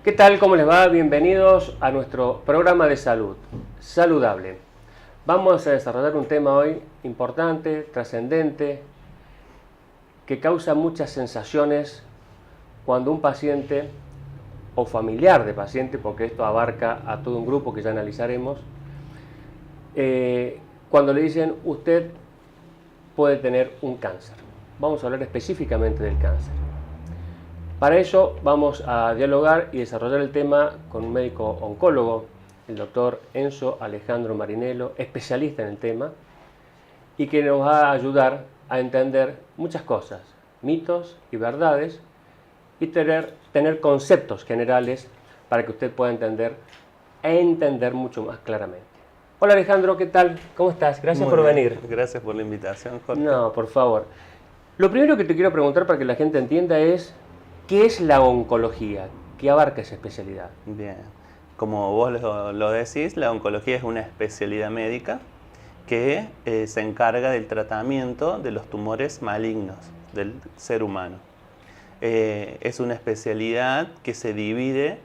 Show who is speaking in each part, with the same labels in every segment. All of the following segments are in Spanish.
Speaker 1: ¿Qué tal? ¿Cómo les va? Bienvenidos a nuestro programa de salud, Saludable. Vamos a desarrollar un tema hoy importante, trascendente, que causa muchas sensaciones cuando un paciente o familiar de paciente, porque esto abarca a todo un grupo que ya analizaremos, cuando le dicen usted puede tener un cáncer. Vamos a hablar específicamente del cáncer. Para ello vamos a dialogar y desarrollar el tema con un médico oncólogo, el doctor Enzo Alejandro Marinello, especialista en el tema, y que nos va a ayudar a entender muchas cosas, mitos y verdades, y tener conceptos generales para que usted pueda entender mucho más claramente. Hola Alejandro, ¿qué tal? ¿Cómo estás? Gracias por venir.
Speaker 2: Gracias por la invitación, Jorge.
Speaker 1: No, por favor. Lo primero que te quiero preguntar para que la gente entienda es, ¿qué es la oncología? ¿Qué abarca esa especialidad?
Speaker 2: Bien, como vos lo decís, la oncología es una especialidad médica que se encarga del tratamiento de los tumores malignos del ser humano. Es una especialidad que se divide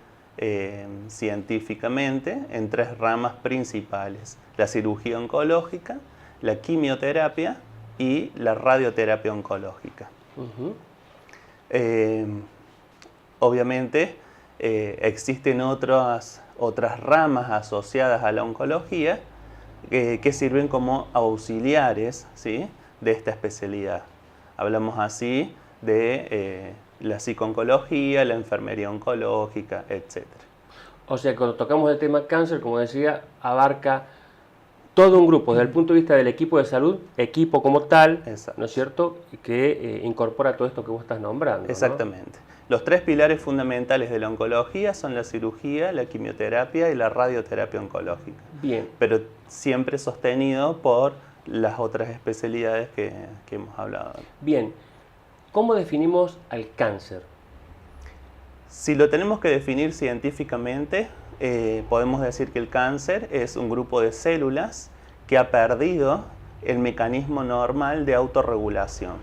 Speaker 2: científicamente en tres ramas principales: la cirugía oncológica, la quimioterapia y la radioterapia oncológica. Obviamente existen otras ramas asociadas a la oncología que sirven como auxiliares, ¿sí?, de esta especialidad. Hablamos así de la psicooncología, la enfermería oncológica, etc.
Speaker 1: O sea, cuando tocamos el tema cáncer, como decía, abarca todo un grupo, desde el punto de vista del equipo de salud, equipo como tal,
Speaker 2: Exacto.
Speaker 1: ¿no es cierto?, que incorpora todo esto que vos estás nombrando.
Speaker 2: Exactamente. ¿No? Los tres pilares fundamentales de la oncología son la cirugía, la quimioterapia y la radioterapia oncológica.
Speaker 1: Bien.
Speaker 2: Pero siempre sostenido por las otras especialidades que hemos hablado.
Speaker 1: Bien. ¿Cómo definimos al cáncer?
Speaker 2: Si lo tenemos que definir científicamente, podemos decir que el cáncer es un grupo de células que ha perdido el mecanismo normal de autorregulación.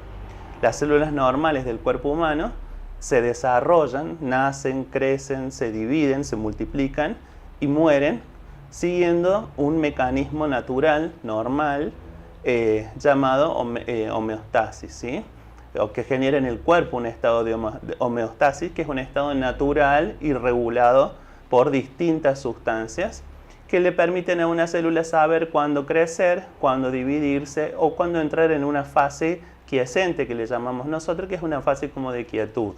Speaker 2: Las células normales del cuerpo humano se desarrollan, nacen, crecen, se dividen, se multiplican y mueren siguiendo un mecanismo natural, normal, llamado homeostasis, ¿sí?, o que genera en el cuerpo un estado de homeostasis, que es un estado natural y regulado por distintas sustancias que le permiten a una célula saber cuándo crecer, cuándo dividirse o cuándo entrar en una fase quiescente, que le llamamos nosotros, que es una fase como de quietud.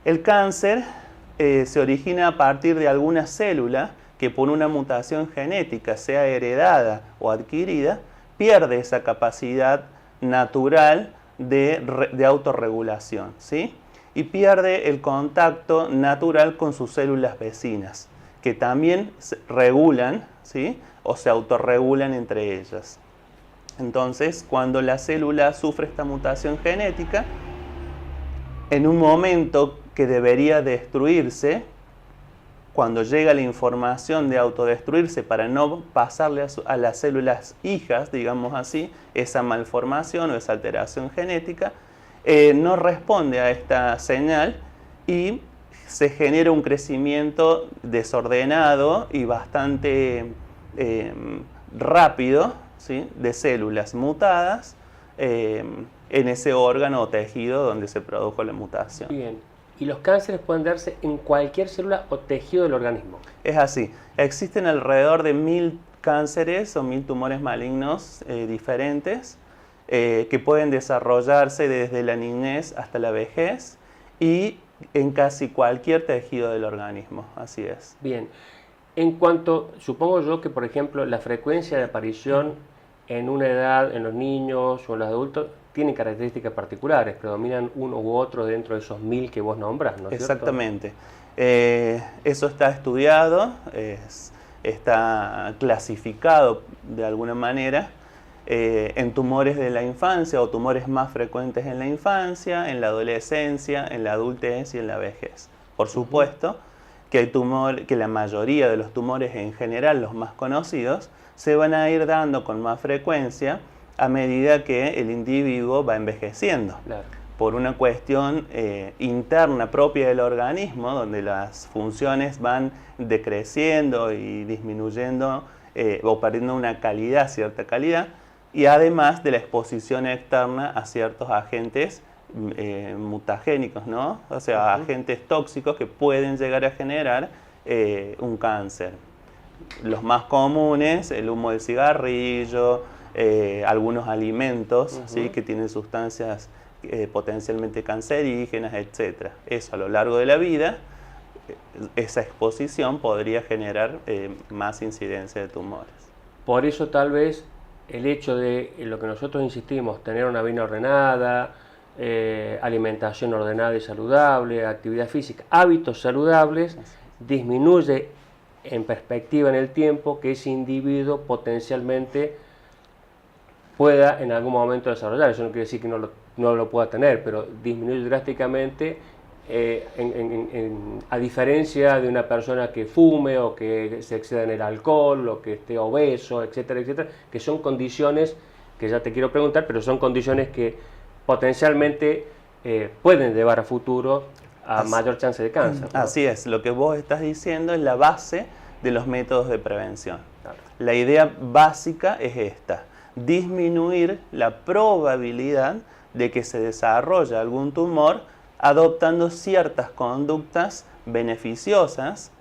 Speaker 2: El cáncer se origina a partir de alguna célula que por una mutación genética, sea heredada o adquirida, pierde esa capacidad natural de autorregulación, ¿sí?, y pierde el contacto natural con sus células vecinas, que también se regulan, ¿sí?, o se autorregulan entre ellas. Entonces, cuando la célula sufre esta mutación genética, en un momento que debería destruirse, cuando llega la información de autodestruirse para no pasarle a las células hijas, digamos así, esa malformación o esa alteración genética, no responde a esta señal y se genera un crecimiento desordenado y bastante rápido, ¿sí?, de células mutadas en ese órgano o tejido donde se produjo la mutación.
Speaker 1: Bien. ¿Y los cánceres pueden darse en cualquier célula o tejido del organismo?
Speaker 2: Es así. Existen alrededor de 1000 cánceres o 1000 tumores malignos diferentes que pueden desarrollarse desde la niñez hasta la vejez y en casi cualquier tejido del organismo. Así es.
Speaker 1: Bien. En cuanto, supongo yo que, por ejemplo, la frecuencia de aparición en una edad, en los niños o en los adultos, tienen características particulares, predominan uno u otro dentro de esos 1000 que vos nombrás, ¿no es cierto?
Speaker 2: Exactamente. Eso está estudiado, está clasificado de alguna manera en tumores de la infancia o tumores más frecuentes en la infancia, en la adolescencia, en la adultez y en la vejez. Por supuesto que la mayoría de los tumores en general, los más conocidos, se van a ir dando con más frecuencia a medida que el individuo va envejeciendo.
Speaker 1: Claro.
Speaker 2: por una cuestión interna propia del organismo, donde las funciones van decreciendo y disminuyendo o perdiendo una calidad, cierta calidad, y además de la exposición externa a ciertos agentes mutagénicos, ¿no? O sea, agentes tóxicos que pueden llegar a generar un cáncer. Los más comunes, el humo del cigarrillo, algunos alimentos, ¿sí? Que tienen sustancias potencialmente cancerígenas, etc. Eso a lo largo de la vida, esa exposición podría generar más incidencia de tumores.
Speaker 1: Por eso tal vez el hecho de lo que nosotros insistimos, tener una vida ordenada, alimentación ordenada y saludable, actividad física, hábitos saludables, disminuye en perspectiva en el tiempo que ese individuo potencialmente pueda en algún momento desarrollar. Eso no quiere decir que no lo pueda tener, pero disminuye drásticamente a diferencia de una persona que fume o que se exceda en el alcohol o que esté obeso, etcétera, etcétera, que son condiciones que ya te quiero preguntar, pero son condiciones que potencialmente pueden llevar a futuro a mayor chance de cáncer, ¿no?
Speaker 2: Así es, lo que vos estás diciendo es la base de los métodos de prevención.
Speaker 1: Claro.
Speaker 2: La idea básica es esta: disminuir la probabilidad de que se desarrolle algún tumor adoptando ciertas conductas beneficiosas,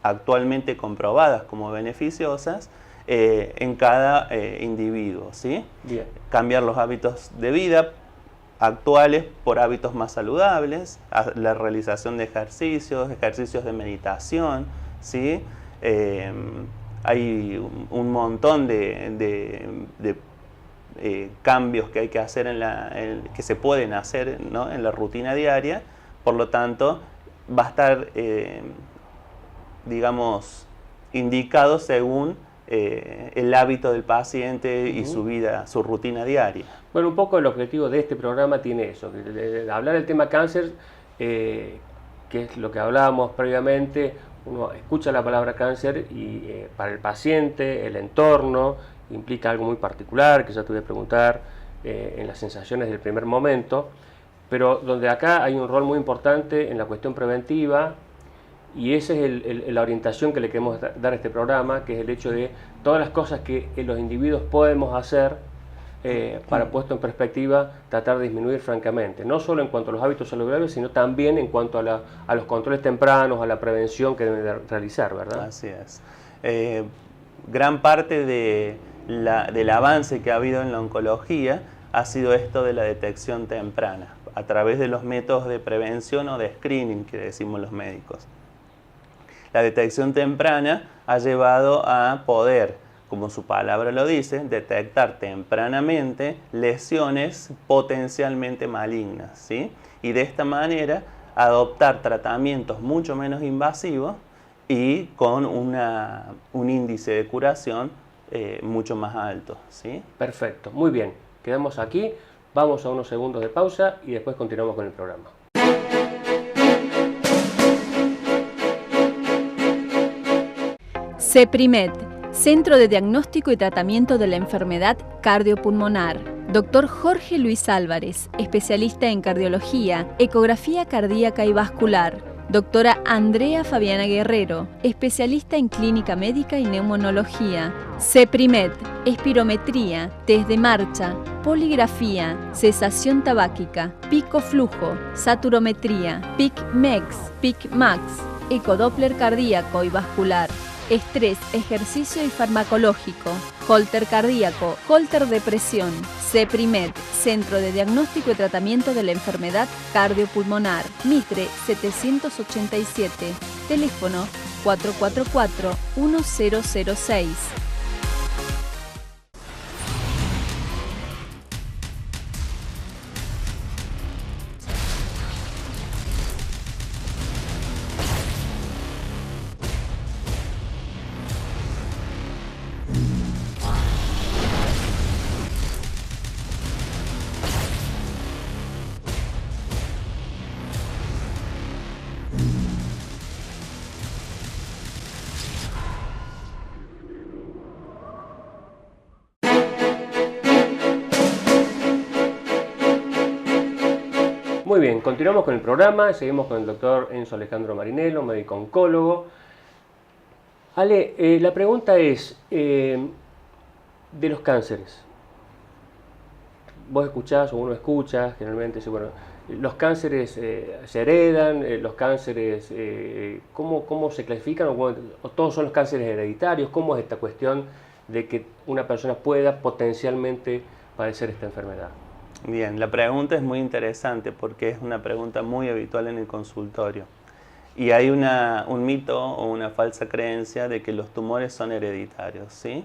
Speaker 2: actualmente comprobadas como beneficiosas, en cada individuo, ¿sí?
Speaker 1: Bien.
Speaker 2: Cambiar los hábitos de vida actuales por hábitos más saludables, la realización de ejercicios de meditación, ¿sí? Hay un montón de cambios que hay que hacer que se pueden hacer, ¿no? En la rutina diaria. Por lo tanto, va a estar, digamos, indicado según el hábito del paciente y su vida, su rutina diaria.
Speaker 1: Bueno, un poco el objetivo de este programa tiene eso, de hablar del tema cáncer, que es lo que hablábamos previamente. Uno escucha la palabra cáncer y para el paciente, el entorno, implica algo muy particular, que ya te voy a preguntar en las sensaciones del primer momento, pero donde acá hay un rol muy importante en la cuestión preventiva, y esa es la orientación que le queremos dar a este programa, que es el hecho de todas las cosas que los individuos podemos hacer para, puesto en perspectiva, tratar de disminuir francamente, no solo en cuanto a los hábitos saludables, sino también en cuanto a los controles tempranos, a la prevención que deben realizar, ¿verdad?
Speaker 2: Así es. Gran parte del avance que ha habido en la oncología ha sido esto de la detección temprana, a través de los métodos de prevención o de screening que decimos los médicos. La detección temprana ha llevado a poder, como su palabra lo dice, detectar tempranamente lesiones potencialmente malignas, ¿sí? Y de esta manera adoptar tratamientos mucho menos invasivos y con un índice de curación mucho más alto, ¿sí?
Speaker 1: Perfecto, muy bien. Quedamos aquí, vamos a unos segundos de pausa y después continuamos con el programa.
Speaker 3: CEPRIMED, Centro de Diagnóstico y Tratamiento de la Enfermedad Cardiopulmonar. Dr. Jorge Luis Álvarez, especialista en cardiología, ecografía cardíaca y vascular. Doctora Andrea Fabiana Guerrero, especialista en clínica médica y neumonología. CEPRIMED, espirometría, test de marcha, poligrafía, cesación tabáquica, pico flujo, saturometría, PIC-MEX, PIC-MAX, ecodoppler cardíaco y vascular. Estrés, ejercicio y farmacológico, holter cardíaco, holter de presión. CEPRIMED, Centro de Diagnóstico y Tratamiento de la Enfermedad Cardiopulmonar. Mitre 787, teléfono 444-1006.
Speaker 1: Muy bien, continuamos con el programa, seguimos con el doctor Enzo Alejandro Marinello, médico oncólogo. Ale, la pregunta es, de los cánceres. Vos escuchás o uno escucha, generalmente, bueno, los cánceres se heredan, los cánceres, ¿cómo se clasifican? ¿O todos son los cánceres hereditarios? ¿Cómo es esta cuestión de que una persona pueda potencialmente padecer esta enfermedad?
Speaker 2: Bien, la pregunta es muy interesante porque es una pregunta muy habitual en el consultorio. Y hay un mito o una falsa creencia de que los tumores son hereditarios, ¿sí?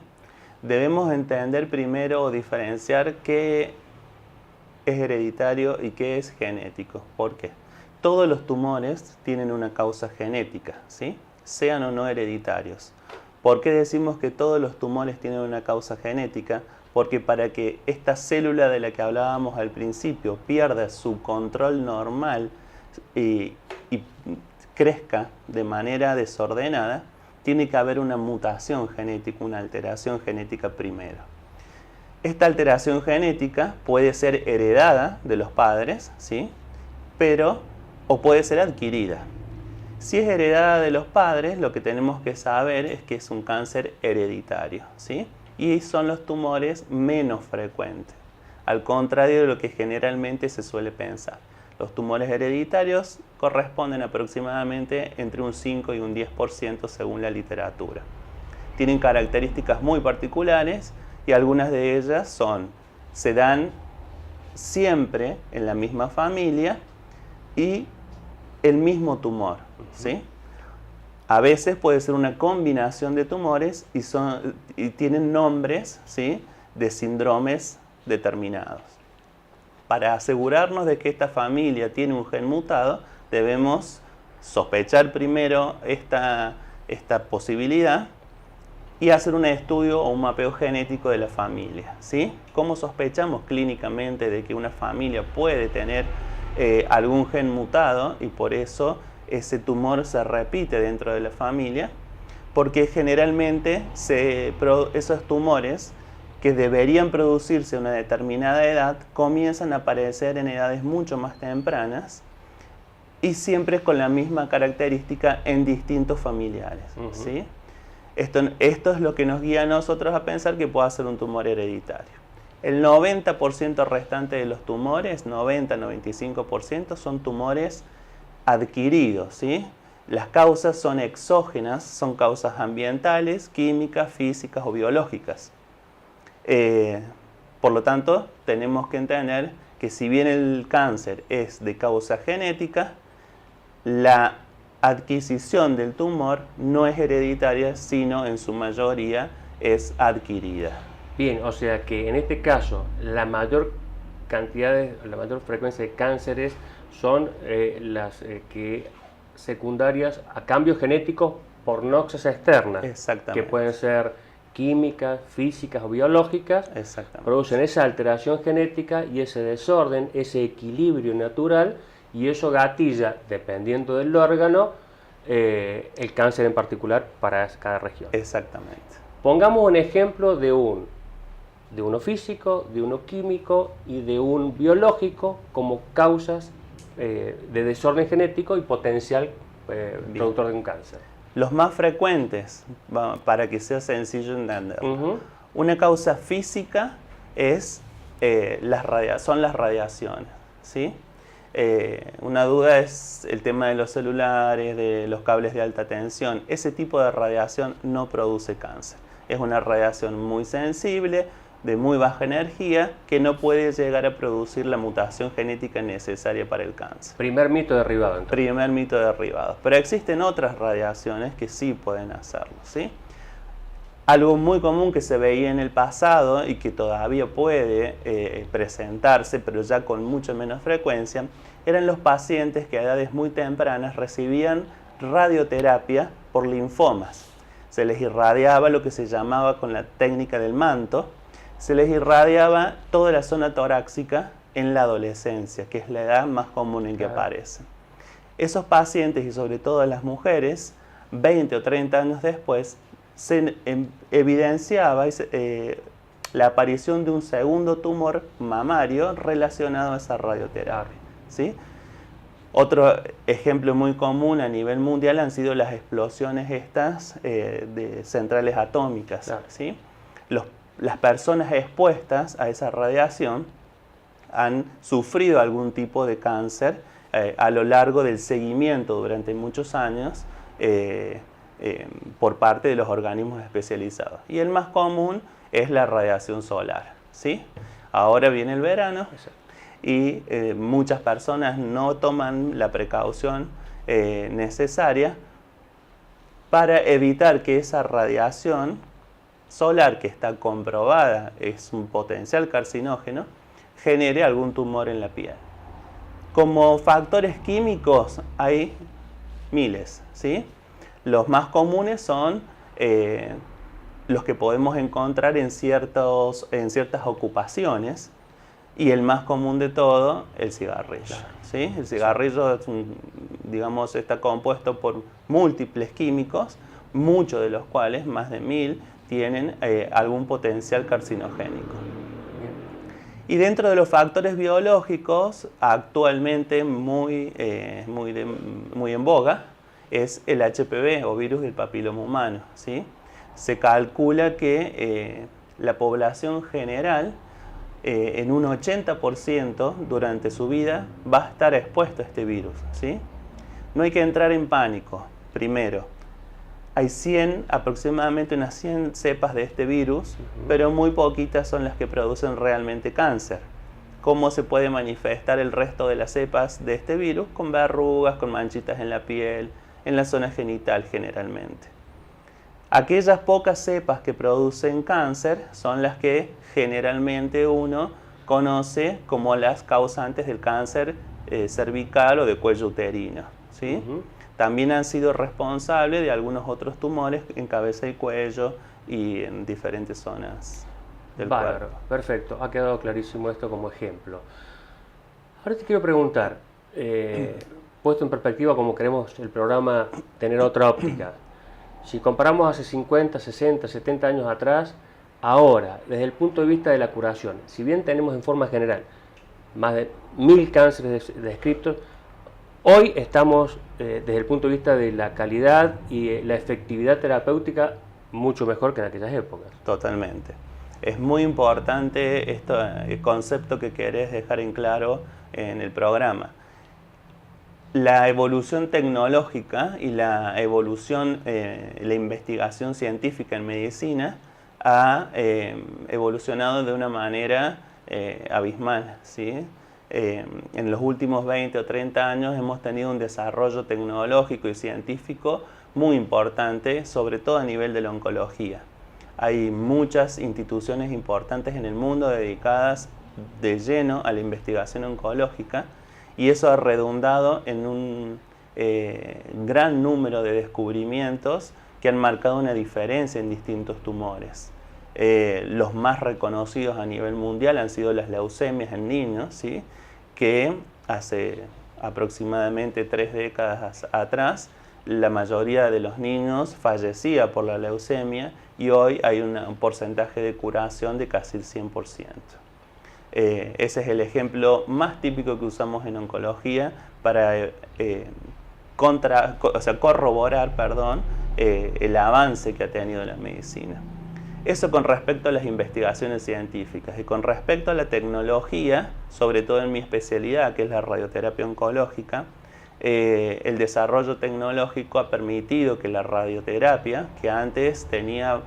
Speaker 2: Debemos entender primero o diferenciar qué es hereditario y qué es genético. ¿Por qué? Todos los tumores tienen una causa genética, ¿sí? Sean o no hereditarios. ¿Por qué decimos que todos los tumores tienen una causa genética? Porque para que esta célula de la que hablábamos al principio pierda su control normal y crezca de manera desordenada, tiene que haber una mutación genética, una alteración genética primero. Esta alteración genética puede ser heredada de los padres, ¿sí? O puede ser adquirida. Si es heredada de los padres, lo que tenemos que saber es que es un cáncer hereditario, ¿sí? Y son los tumores menos frecuentes, al contrario de lo que generalmente se suele pensar. Los tumores hereditarios corresponden aproximadamente entre un 5 y un 10% según la literatura. Tienen características muy particulares y algunas de ellas se dan siempre en la misma familia y el mismo tumor, ¿sí? A veces puede ser una combinación de tumores y tienen nombres, ¿sí?, de síndromes determinados. Para asegurarnos de que esta familia tiene un gen mutado, debemos sospechar primero esta posibilidad y hacer un estudio o un mapeo genético de la familia, ¿sí? ¿Cómo sospechamos clínicamente de que una familia puede tener algún gen mutado y por eso ese tumor se repite dentro de la familia? Porque generalmente esos tumores que deberían producirse a una determinada edad comienzan a aparecer en edades mucho más tempranas y siempre con la misma característica en distintos familiares, ¿sí? Esto es lo que nos guía a nosotros a pensar que pueda ser un tumor hereditario. El 90% restante de los tumores, 90-95%, son tumores adquiridos, ¿sí? Las causas son exógenas, son causas ambientales, químicas, físicas o biológicas. Por lo tanto, tenemos que entender que si bien el cáncer es de causa genética, la adquisición del tumor no es hereditaria, sino en su mayoría es adquirida.
Speaker 1: Bien, o sea que en este caso la mayor frecuencia de cánceres son las secundarias a cambios genéticos por noxias externas.
Speaker 2: Exactamente.
Speaker 1: Que pueden ser químicas, físicas o biológicas.
Speaker 2: Exactamente.
Speaker 1: Producen esa alteración genética y ese desorden, ese equilibrio natural, y eso gatilla, dependiendo del órgano, el cáncer en particular para cada región.
Speaker 2: Exactamente.
Speaker 1: Pongamos un ejemplo de uno físico, de uno químico y de un biológico como causas de desorden genético y potencial productor de un cáncer.
Speaker 2: Los más frecuentes, para que sea sencillo entenderlo. Una causa física son las radiaciones, ¿sí? Una duda es el tema de los celulares, de los cables de alta tensión. Ese tipo de radiación no produce cáncer. Es una radiación muy sensible, de muy baja energía, que no puede llegar a producir la mutación genética necesaria para el cáncer.
Speaker 1: Primer mito derribado, entonces.
Speaker 2: Primer mito derribado. Pero existen otras radiaciones que sí pueden hacerlo, ¿sí? Algo muy común que se veía en el pasado y que todavía puede presentarse, pero ya con mucho menos frecuencia, eran los pacientes que a edades muy tempranas recibían radioterapia por linfomas. Se les irradiaba lo que se llamaba con la técnica del manto, se les irradiaba toda la zona torácica en la adolescencia, que es la edad más común en que aparecen. Esos pacientes, y sobre todo las mujeres, 20 o 30 años después, se evidenciaba la aparición de un segundo tumor mamario relacionado a esa radioterapia, ¿sí? Otro ejemplo muy común a nivel mundial han sido las explosiones estas de centrales atómicas.
Speaker 1: Claro.
Speaker 2: ¿Sí? Las personas expuestas a esa radiación han sufrido algún tipo de cáncer a lo largo del seguimiento durante muchos años por parte de los organismos especializados. Y el más común es la radiación solar. ¿Sí? Ahora viene el verano y muchas personas no toman la precaución necesaria para evitar que esa radiación solar, que está comprobada es un potencial carcinógeno, genere algún tumor en la piel. Como factores químicos hay miles, ¿sí? Los más comunes son los que podemos encontrar en ciertas ocupaciones, y el más común de todo, el cigarrillo. Claro. ¿Sí? El cigarrillo es digamos, está compuesto por múltiples químicos, muchos de los cuales, más de 1000, tienen algún potencial carcinogénico. Y dentro de los factores biológicos, actualmente muy en boga, es el HPV o virus del papiloma humano. ¿Sí? Se calcula que la población general, en un 80% durante su vida, va a estar expuesto a este virus. ¿Sí? No hay que entrar en pánico. Primero, hay aproximadamente unas 100 cepas de este virus, pero muy poquitas son las que producen realmente cáncer. ¿Cómo se puede manifestar el resto de las cepas de este virus? Con verrugas, con manchitas en la piel, en la zona genital generalmente. Aquellas pocas cepas que producen cáncer son las que generalmente uno conoce como las causantes del cáncer cervical o de cuello uterino. ¿Sí? También han sido responsables de algunos otros tumores en cabeza y cuello y en diferentes zonas del cuerpo.
Speaker 1: Perfecto, ha quedado clarísimo esto como ejemplo. Ahora te quiero preguntar, puesto en perspectiva como queremos el programa tener otra óptica, si comparamos hace 50, 60, 70 años atrás, ahora, desde el punto de vista de la curación, si bien tenemos en forma general más de 1000 cánceres descritos, hoy estamos, desde el punto de vista de la calidad y la efectividad terapéutica, mucho mejor que en aquellas épocas.
Speaker 2: Totalmente. Es muy importante el concepto que querés dejar en claro en el programa. La evolución tecnológica y la evolución, la investigación científica en medicina ha evolucionado de una manera abismal, ¿sí? En los últimos 20 o 30 años hemos tenido un desarrollo tecnológico y científico muy importante, sobre todo a nivel de la oncología. Hay muchas instituciones importantes en el mundo dedicadas de lleno a la investigación oncológica, y eso ha redundado en un gran número de descubrimientos que han marcado una diferencia en distintos tumores. Los más reconocidos a nivel mundial han sido las leucemias en niños, ¿sí? Que hace aproximadamente 3 décadas atrás la mayoría de los niños fallecía por la leucemia, y hoy hay un porcentaje de curación de casi el 100%. Ese es el ejemplo más típico que usamos en oncología para corroborar el avance que ha tenido la medicina. Eso con respecto a las investigaciones científicas. Y con respecto a la tecnología, sobre todo en mi especialidad, que es la radioterapia oncológica, el desarrollo tecnológico ha permitido que la radioterapia, que antes tenía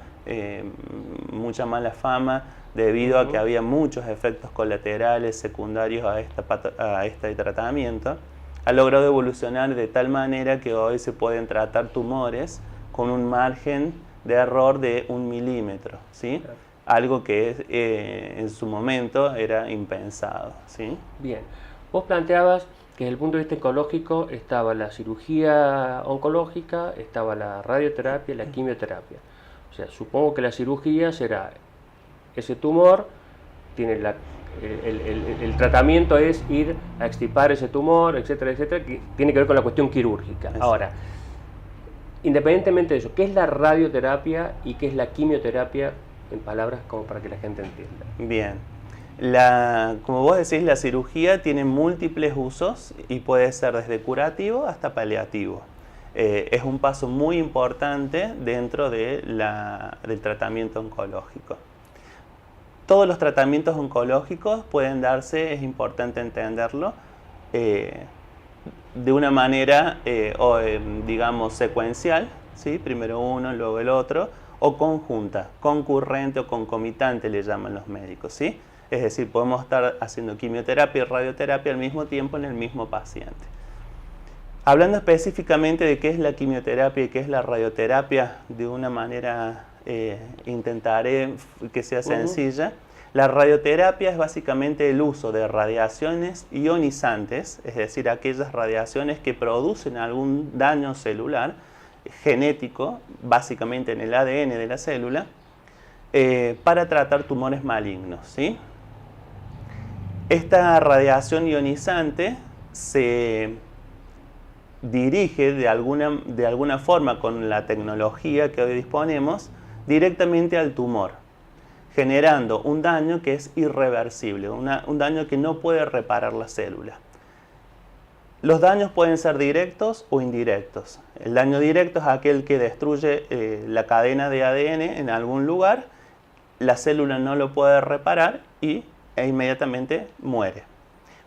Speaker 2: mucha mala fama debido a que había muchos efectos colaterales secundarios a este tratamiento, ha logrado evolucionar de tal manera que hoy se pueden tratar tumores con un margen de error de 1 milímetro, ¿sí? Claro. Algo que en su momento era impensado, ¿sí?
Speaker 1: Bien, vos planteabas que desde el punto de vista oncológico estaba la cirugía oncológica, estaba la radioterapia y la quimioterapia. O sea, supongo que la cirugía será ese tumor, tiene el tratamiento es ir a extirpar ese tumor, etcétera, etcétera, que tiene que ver con la cuestión quirúrgica. Ahora, independientemente de eso, ¿qué es la radioterapia y qué es la quimioterapia, en palabras como para que la gente entienda?
Speaker 2: Bien. Como vos decís, la cirugía tiene múltiples usos y puede ser desde curativo hasta paliativo. Es un paso muy importante dentro del tratamiento oncológico. Todos los tratamientos oncológicos pueden darse, es importante entenderlo, de una manera, digamos, secuencial, ¿sí? Primero uno, luego el otro, o conjunta, concurrente o concomitante le llaman los médicos, ¿sí? Es decir, podemos estar haciendo quimioterapia y radioterapia al mismo tiempo en el mismo paciente. Hablando específicamente de qué es la quimioterapia y qué es la radioterapia, de una manera intentaré que sea sencilla. La radioterapia es básicamente el uso de radiaciones ionizantes, es decir, aquellas radiaciones que producen algún daño celular genético, básicamente en el ADN de la célula, para tratar tumores malignos, ¿sí? Esta radiación ionizante se dirige de alguna forma con la tecnología que hoy disponemos directamente al tumor, generando un daño que es irreversible, un daño que no puede reparar la célula. Los daños pueden ser directos o indirectos. El daño directo es aquel que destruye la cadena de ADN en algún lugar, la célula no lo puede reparar e inmediatamente muere.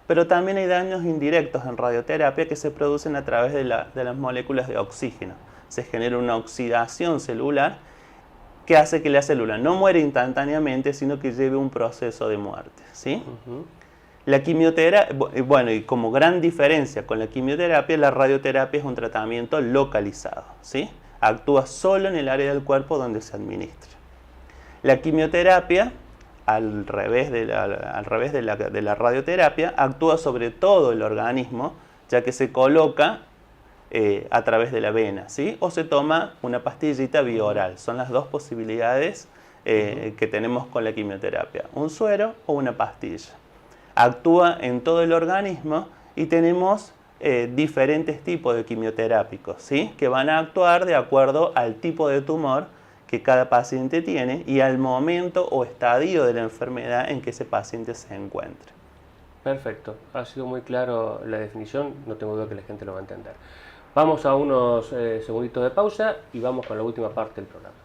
Speaker 2: Pero también hay daños indirectos en radioterapia que se producen a través de las moléculas de oxígeno. Se genera una oxidación celular que hace que la célula no muera instantáneamente, sino que lleve un proceso de muerte, ¿sí? La quimioterapia, bueno, y como gran diferencia con la quimioterapia, la radioterapia es un tratamiento localizado, ¿sí? Actúa solo en el área del cuerpo donde se administra. La quimioterapia, al revés de la radioterapia, actúa sobre todo el organismo, ya que se coloca a través de la vena, ¿sí? O se toma una pastillita bioral. Son las dos posibilidades que tenemos con la quimioterapia, un suero o una pastilla. Actúa en todo el organismo y tenemos diferentes tipos de quimioterápicos, ¿sí? Que van a actuar de acuerdo al tipo de tumor que cada paciente tiene y al momento o estadio de la enfermedad en que ese paciente se encuentre.
Speaker 1: Perfecto, ha sido muy claro la definición, no tengo duda que la gente lo va a entender. Vamos a unos segunditos de pausa y vamos con la última parte del programa.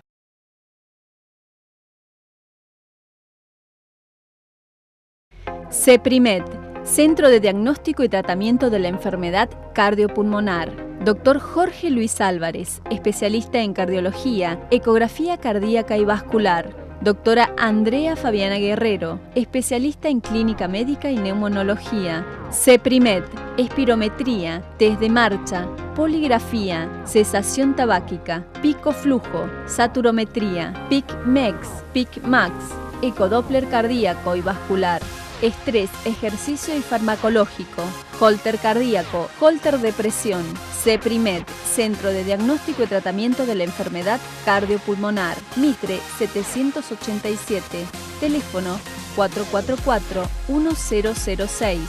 Speaker 3: CEPRIMED, Centro de Diagnóstico y Tratamiento de la Enfermedad Cardiopulmonar. Dr. Jorge Luis Álvarez, especialista en cardiología, ecografía cardíaca y vascular. Doctora Andrea Fabiana Guerrero, especialista en clínica médica y neumonología. CEPRIMED, espirometría, test de marcha, poligrafía, cesación tabáquica, pico flujo, saturometría, PIC-MEX, PIC-MAX, ecodoppler cardíaco y vascular. Estrés, ejercicio y farmacológico, Holter cardíaco, Holter de presión, CEPRIMED, Centro de Diagnóstico y Tratamiento de la Enfermedad Cardiopulmonar, Mitre 787, teléfono 444-1006.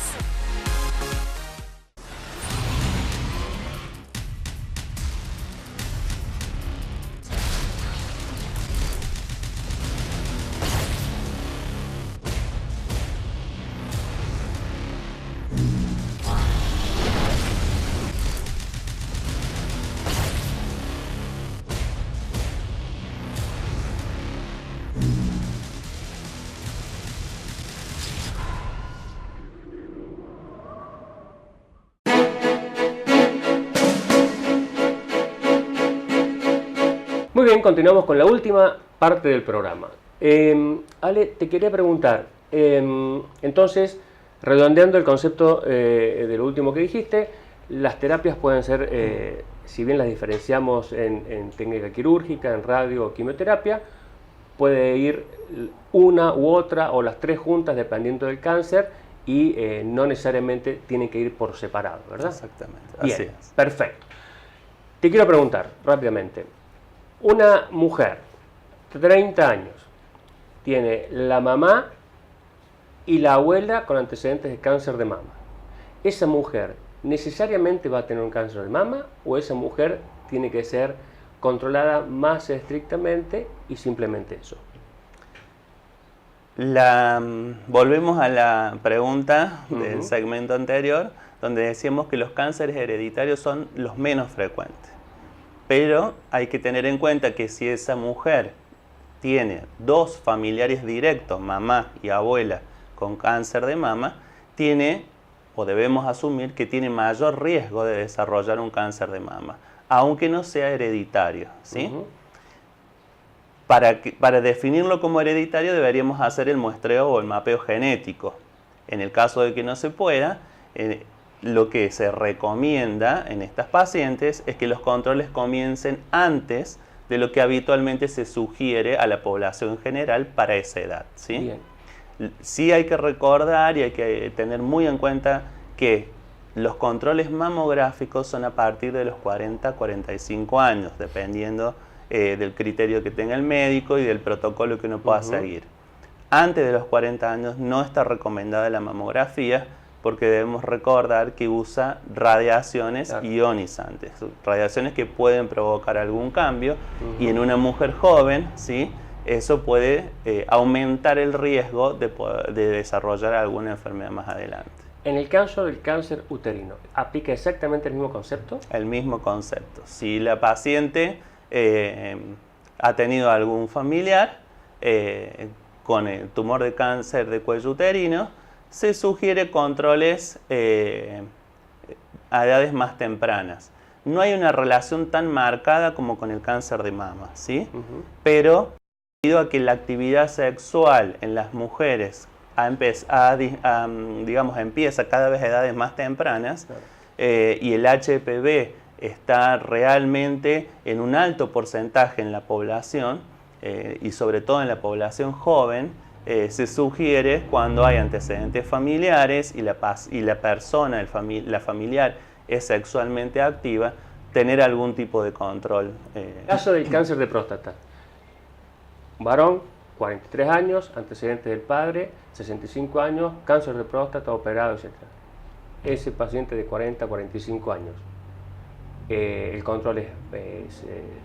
Speaker 1: Muy bien, continuamos con la última parte del programa. Ale, te quería preguntar, entonces, redondeando el concepto de lo último que dijiste, las terapias pueden ser, si bien las diferenciamos en técnica quirúrgica, en radio o quimioterapia, puede ir una u otra o las tres juntas dependiendo del cáncer y no necesariamente tienen que ir por separado, ¿verdad?
Speaker 2: Exactamente,
Speaker 1: Bien,
Speaker 2: así es.
Speaker 1: Perfecto. Te quiero preguntar rápidamente. Una mujer de 30 años tiene la mamá y la abuela con antecedentes de cáncer de mama. ¿Esa mujer necesariamente va a tener un cáncer de mama o esa mujer tiene que ser controlada más estrictamente y simplemente eso?
Speaker 2: Volvemos a la pregunta del segmento anterior, donde decíamos que los cánceres hereditarios son los menos frecuentes. Pero hay que tener en cuenta que si esa mujer tiene dos familiares directos, mamá y abuela, con cáncer de mama, tiene, o debemos asumir que tiene mayor riesgo de desarrollar un cáncer de mama, aunque no sea hereditario, ¿sí? Para definirlo como hereditario deberíamos hacer el muestreo o el mapeo genético. En el caso de que no se pueda, lo que se recomienda en estas pacientes es que los controles comiencen antes de lo que habitualmente se sugiere a la población general para esa edad, ¿sí? Bien. Sí hay que recordar y hay que tener muy en cuenta que los controles mamográficos son a partir de los 40-45 años, dependiendo del criterio que tenga el médico y del protocolo que uno pueda seguir. Antes de los 40 años no está recomendada la mamografía porque debemos recordar que usa radiaciones ionizantes, radiaciones que pueden provocar algún cambio y en una mujer joven, ¿sí?, eso puede aumentar el riesgo de desarrollar alguna enfermedad más adelante.
Speaker 1: En el caso del cáncer uterino, ¿aplica exactamente el mismo concepto?
Speaker 2: El mismo concepto. Si la paciente ha tenido algún familiar con el tumor de cáncer de cuello uterino, se sugiere controles a edades más tempranas. No hay una relación tan marcada como con el cáncer de mama, ¿sí? Pero debido a que la actividad sexual en las mujeres digamos, empieza cada vez a edades más tempranas, y el HPV está realmente en un alto porcentaje en la población, y sobre todo en la población joven, se sugiere cuando hay antecedentes familiares y la persona, la familiar, es sexualmente activa, tener algún tipo de control.
Speaker 1: Caso del cáncer de próstata. Varón, 43 años, antecedentes del padre, 65 años, cáncer de próstata, operado, etc. Ese paciente de 40-45 años. El control es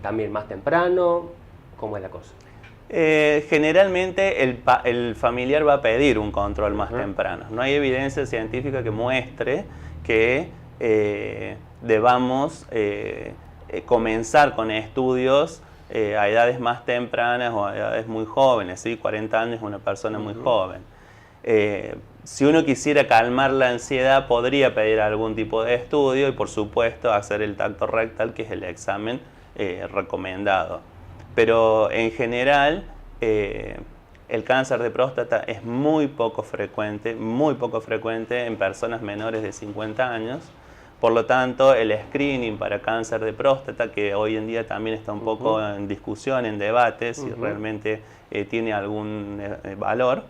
Speaker 1: también más temprano. ¿Cómo es la cosa?
Speaker 2: Generalmente el familiar va a pedir un control más temprano. No hay evidencia científica que muestre que debamos comenzar con estudios a edades más tempranas o a edades muy jóvenes, ¿sí? 40 años es una persona muy joven. Si uno quisiera calmar la ansiedad, podría pedir algún tipo de estudio y, por supuesto, hacer el tacto rectal, que es el examen recomendado. Pero, en general, el cáncer de próstata es muy poco frecuente en personas menores de 50 años. Por lo tanto, el screening para cáncer de próstata, que hoy en día también está un poco en discusión, en debate, si realmente tiene algún valor,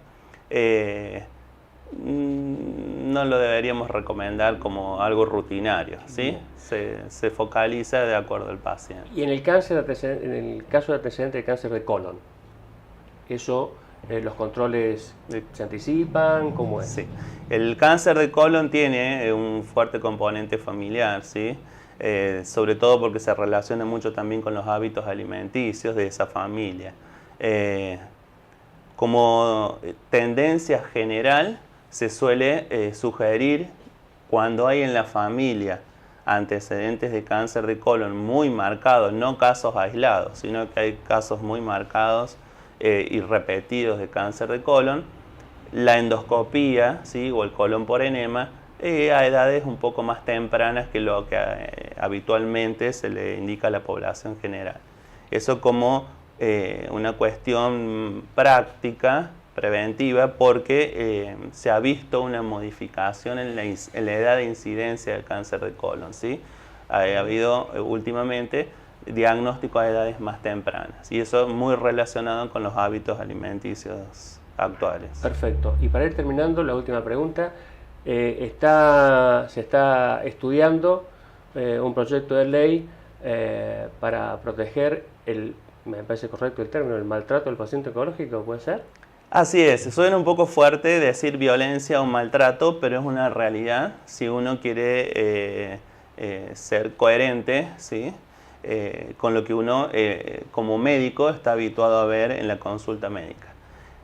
Speaker 2: no lo deberíamos recomendar como algo rutinario, ¿sí? Se focaliza de acuerdo al paciente.
Speaker 1: Y en el caso de antecedente de cáncer de colon, eso, los controles se anticipan, ¿cómo es?
Speaker 2: Sí. El cáncer de colon tiene un fuerte componente familiar, ¿sí? Sobre todo porque se relaciona mucho también con los hábitos alimenticios de esa familia. Como tendencia general, se suele sugerir, cuando hay en la familia antecedentes de cáncer de colon muy marcados, no casos aislados, sino que hay casos muy marcados y repetidos de cáncer de colon, la endoscopía, ¿sí?, o el colon por enema, a edades un poco más tempranas que lo que habitualmente se le indica a la población general. Eso como una cuestión práctica, preventiva, porque se ha visto una modificación en la edad de incidencia del cáncer de colon, ¿sí? Ha habido últimamente diagnóstico a edades más tempranas, y eso muy relacionado con los hábitos alimenticios actuales.
Speaker 1: Perfecto. Y para ir terminando, la última pregunta. Se está estudiando un proyecto de ley para proteger me parece correcto el término, el maltrato del paciente oncológico, ¿puede ser?
Speaker 2: Así es, suena un poco fuerte decir violencia o maltrato, pero es una realidad si uno quiere ser coherente, ¿sí?, con lo que uno como médico está habituado a ver en la consulta médica.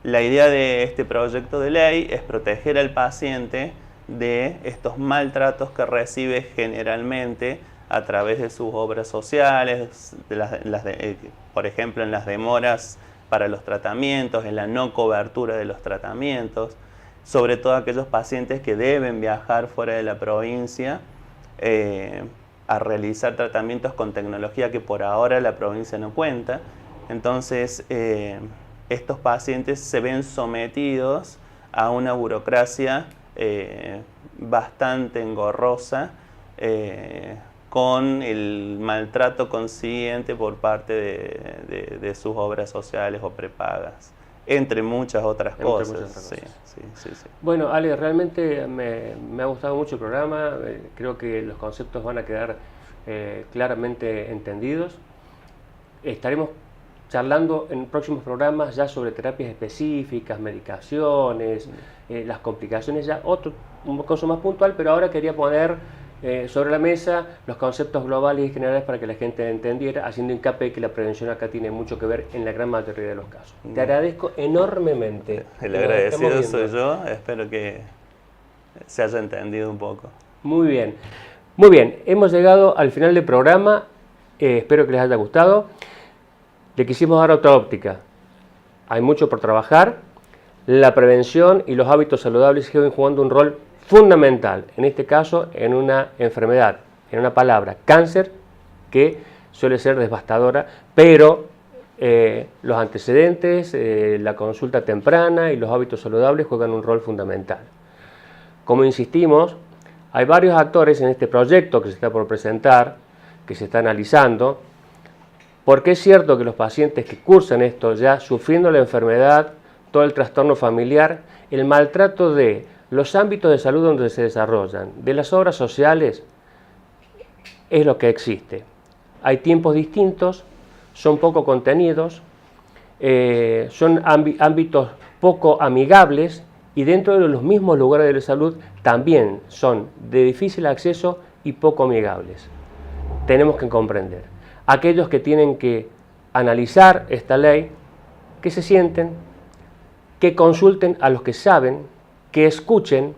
Speaker 2: La idea de este proyecto de ley es proteger al paciente de estos maltratos que recibe generalmente a través de sus obras sociales, por ejemplo en las demoras para los tratamientos, en la no cobertura de los tratamientos, sobre todo aquellos pacientes que deben viajar fuera de la provincia a realizar tratamientos con tecnología que por ahora la provincia no cuenta. Entonces estos pacientes se ven sometidos a una burocracia bastante engorrosa, con el maltrato consiguiente por parte de sus obras sociales o prepagas, entre muchas otras cosas. Sí.
Speaker 1: Bueno, Ale, realmente me ha gustado mucho el programa, creo que los conceptos van a quedar claramente entendidos. Estaremos charlando en próximos programas ya sobre terapias específicas, medicaciones, las complicaciones, ya un cosa más puntual, pero ahora quería poner sobre la mesa los conceptos globales y generales para que la gente entendiera, haciendo hincapié que la prevención acá tiene mucho que ver en la gran mayoría de los casos. Te agradezco enormemente.
Speaker 2: El agradecido soy yo, espero que se haya entendido un poco.
Speaker 1: Muy bien. Muy bien, hemos llegado al final del programa, espero que les haya gustado. Le quisimos dar otra óptica. Hay mucho por trabajar. La prevención y los hábitos saludables siguen jugando un rol fundamental, en este caso en una enfermedad, en una palabra, cáncer, que suele ser devastadora, pero los antecedentes, la consulta temprana y los hábitos saludables juegan un rol fundamental. Como insistimos, hay varios actores en este proyecto que se está por presentar, que se está analizando, porque es cierto que los pacientes que cursan esto ya sufriendo la enfermedad, todo el trastorno familiar, el maltrato de los ámbitos de salud donde se desarrollan, de las obras sociales, es lo que existe. Hay tiempos distintos, son poco contenidos, son ámbitos poco amigables y dentro de los mismos lugares de la salud también son de difícil acceso y poco amigables. Tenemos que comprender. Aquellos que tienen que analizar esta ley, que se sienten, que consulten a los que saben, que escuchen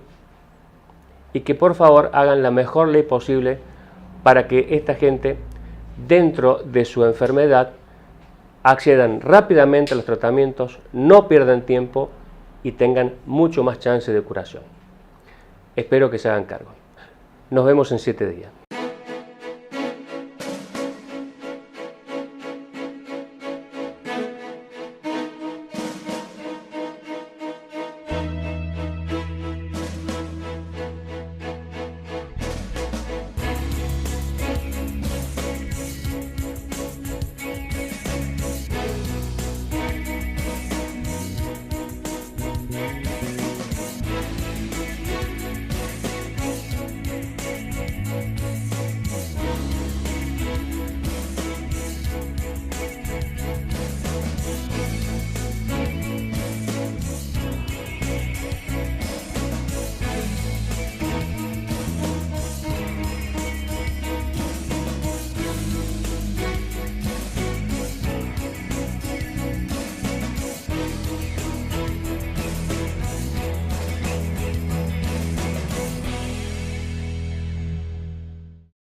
Speaker 1: y que por favor hagan la mejor ley posible para que esta gente, dentro de su enfermedad, accedan rápidamente a los tratamientos, no pierdan tiempo y tengan mucho más chance de curación. Espero que se hagan cargo. Nos vemos en 7 días.